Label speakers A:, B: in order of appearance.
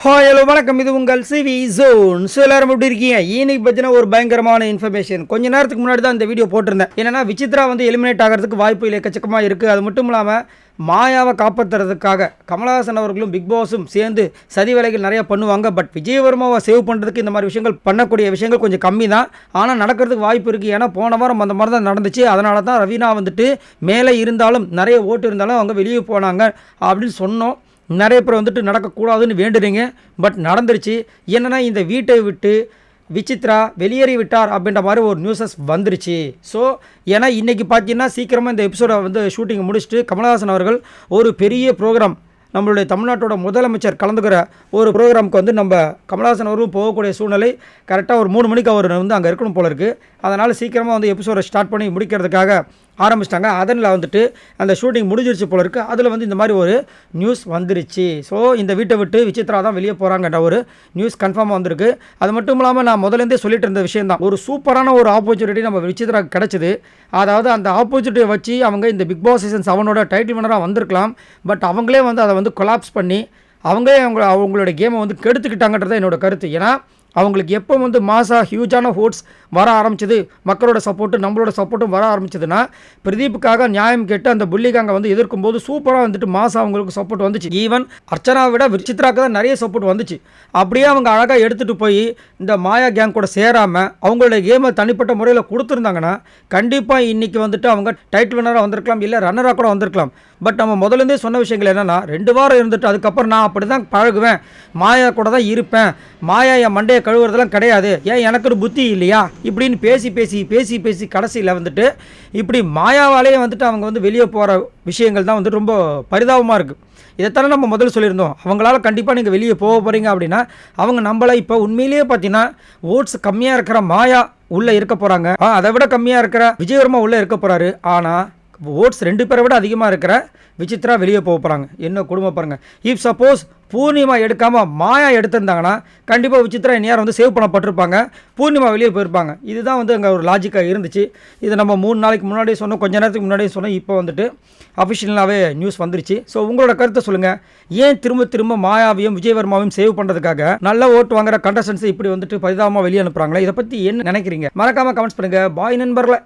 A: Hi hello வணக்கம், இது உங்கள் சிவி ஜோன். ஸோ எல்லாரும் எப்படி இருக்கீங்க? இன்னைக்கு பற்றின ஒரு பயங்கரமான இன்ஃபர்மேஷன். கொஞ்ச நேரத்துக்கு முன்னாடி தான் இந்த வீடியோ போட்டிருந்தேன். என்னன்னா விசித்ரா வந்து எலிமினேட் ஆகிறதுக்கு வாய்ப்பு எக்கச்சக்கமாக இருக்குது. அது மட்டும் இல்லாமல் மாயாவை காப்பாற்றுறதுக்காக கமலஹாசன் அவர்களும் பிக் பாஸும் சேர்ந்து சதி வேலைகள் நிறையா பண்ணுவாங்க. பட் விஜயவர்மாவை சேவ் பண்ணுறதுக்கு இந்த மாதிரி விஷயங்கள் பண்ணக்கூடிய விஷயங்கள் கொஞ்சம் கம்மி தான். ஆனால் நடக்கிறதுக்கு வாய்ப்பு இருக்குது. ஏன்னா போன வாரம் அந்த மாதிரி தான் நடந்துச்சு. அதனால தான் ரவீனா வந்துட்டு மேலே இருந்தாலும் நிறைய ஓட்டு இருந்தாலும் அவங்க வெளியே போனாங்க அப்படின்னு சொன்னோம். நிறைய பேர் வந்துட்டு நடக்கக்கூடாதுன்னு வேண்டுறீங்க. பட் நடந்துருச்சு. என்னென்னா இந்த வீட்டை விட்டு விசித்ரா வெளியேறி விட்டார் அப்படின்ற மாதிரி ஒரு நியூஸஸ் வந்துருச்சு. ஸோ ஏன்னா இன்றைக்கி பார்த்தீங்கன்னா சீக்கிரமாக இந்த எபிசோடை வந்து ஷூட்டிங் முடிச்சுட்டு கமலஹாசன் அவர்கள் ஒரு பெரிய ப்ரோக்ராம், நம்மளுடைய தமிழ்நாட்டோட முதலமைச்சர் கலந்துக்கிற ஒரு ப்ரோக்ராமுக்கு வந்து நம்ம கமலஹாசன் அவர்களும் போகக்கூடிய சூழ்நிலை. கரெக்டாக ஒரு 3 மணிக்கு அவர் வந்து அங்கே இருக்கணும் போல இருக்குது. அதனால் சீக்கிரமாக வந்து எபிசோடை ஸ்டார்ட் பண்ணி முடிக்கிறதுக்காக ஆரம்பிச்சிட்டாங்க. அதில் வந்துட்டு அந்த ஷூட்டிங் முடிஞ்சிருச்சு போல இருக்குது. அதில் வந்து இந்த மாதிரி ஒரு நியூஸ் வந்துருச்சு. ஸோ இந்த வீட்டை விட்டு விசித்ரா தான் வெளியே போகிறாங்கன்ற ஒரு நியூஸ் கன்ஃபார்மாக வந்திருக்கு. அது மட்டும் இல்லாமல் நான் முதலேருந்தே சொல்லிட்டு இருந்த விஷயம் தான், ஒரு சூப்பரான ஒரு ஆப்பர்ச்சுனிட்டி நம்ம விசித்ரா கிடச்சிது. அதாவது அந்த ஆப்பர்ச்சுனிட்டியை வச்சு அவங்க இந்த பிக் பாஸ் சீசன் 7 டைட்டில் வினராக வந்திருக்கலாம். பட் அவங்களே வந்து அதை வந்து கொலாப்ஸ் பண்ணி அவங்களோட கேமை வந்து கெடுத்துக்கிட்டாங்கன்றது என்னோட கருத்து. ஏன்னா அவங்களுக்கு எப்போ வந்து மாசாக ஹியூஜான ஓட்ஸ் வர ஆரம்பிச்சது, மக்களோட சப்போர்ட்டு நம்மளோட சப்போர்ட்டும் வர ஆரம்பிச்சதுன்னா பிரதீப்புக்காக நியாயம் கேட்டு அந்த புள்ளிகாங்க வந்து எதிர்க்கும் போது சூப்பராக வந்துட்டு மாசா அவங்களுக்கு சப்போர்ட் வந்துச்சு. ஈவன் அர்ச்சனாவை விட விசித்ராக்கு தான் நிறைய சப்போர்ட் வந்துச்சு. அப்படியே அவங்க அழகாக எடுத்துகிட்டு போய் இந்த மாயா கேங் கூட சேராமல் அவங்களோட கேமை தனிப்பட்ட முறையில் கொடுத்துருந்தாங்கன்னா கண்டிப்பாக இன்றைக்கி வந்துட்டு அவங்க டைட்டில் வினராக வந்திருக்கலாம், இல்லை ரன்னராக கூட வந்திருக்கலாம். பட் நம்ம முதலேருந்தே சொன்ன விஷயங்கள் என்னென்னா 2 வாரம் இருந்துட்டு அதுக்கப்புறம் நான் அப்படி தான் பழகுவேன், மாயா கூட தான் இருப்பேன், மாயா என் மண்டையை கழுவுறதெல்லாம் கிடையாது, ஏன் எனக்கு ஒரு புத்தி இல்லையா இப்படின்னு பேசி கடைசியில் வந்துட்டு இப்படி மாயாவாலேயே வந்துட்டு அவங்க வந்து வெளியே போகிற விஷயங்கள் தான் வந்து ரொம்ப பரிதாபமாக இருக்குது. இதைத்தானே நம்ம முதல்ல சொல்லியிருந்தோம். அவங்களால கண்டிப்பாக நீங்கள் வெளியே போக போகிறீங்க அப்படின்னா அவங்க நம்மளை இப்போ உண்மையிலேயே பார்த்தீங்கன்னா ஓட்ஸ் கம்மியாக இருக்கிற மாயா உள்ளே இருக்க போகிறாங்க, அதை விட கம்மியாக இருக்கிற விஜயவர்மா உள்ளே இருக்க போகிறாரு. ஆனால் ஓட்ஸ் 2 பேரை விட அதிகமாக இருக்கிற விசித்ரா வெளியே போக போகிறாங்க. என்ன குடும்பம் பாருங்கள். இஃப் சப்போஸ் பூர்ணிமா எடுக்காமல் மாயா எடுத்திருந்தாங்கன்னா கண்டிப்பாக விசித்ரா இந்நேரம் வந்து சேவ் பண்ணப்பட்டிருப்பாங்க, பூர்ணிமா வெளியே போயிருப்பாங்க. இதுதான் வந்து அங்கே ஒரு லாஜிக்காக இருந்துச்சு. இதை நம்ம 3 நாளைக்கு முன்னாடியே சொன்னோம், கொஞ்ச நேரத்துக்கு முன்னாடியே சொன்னோம். இப்போ வந்துட்டு அஃபிஷியலாகவே நியூஸ் வந்துருச்சு. ஸோ உங்களோட கருத்தை சொல்லுங்கள். ஏன் திரும்ப மாயாவையும் விஜயவர்மாவையும் சேவ் பண்ணுறதுக்காக நல்ல ஓட்டு வாங்குற கண்டஸ்டன்ஸை இப்படி வந்துட்டு பரிதாபமாக வெளியே அனுப்புகிறாங்களே, இதை பற்றி என்ன நினைக்கிறீங்க? மறக்காமல் கமெண்ட்ஸ் பண்ணுங்கள். பாய் நண்பர்களே.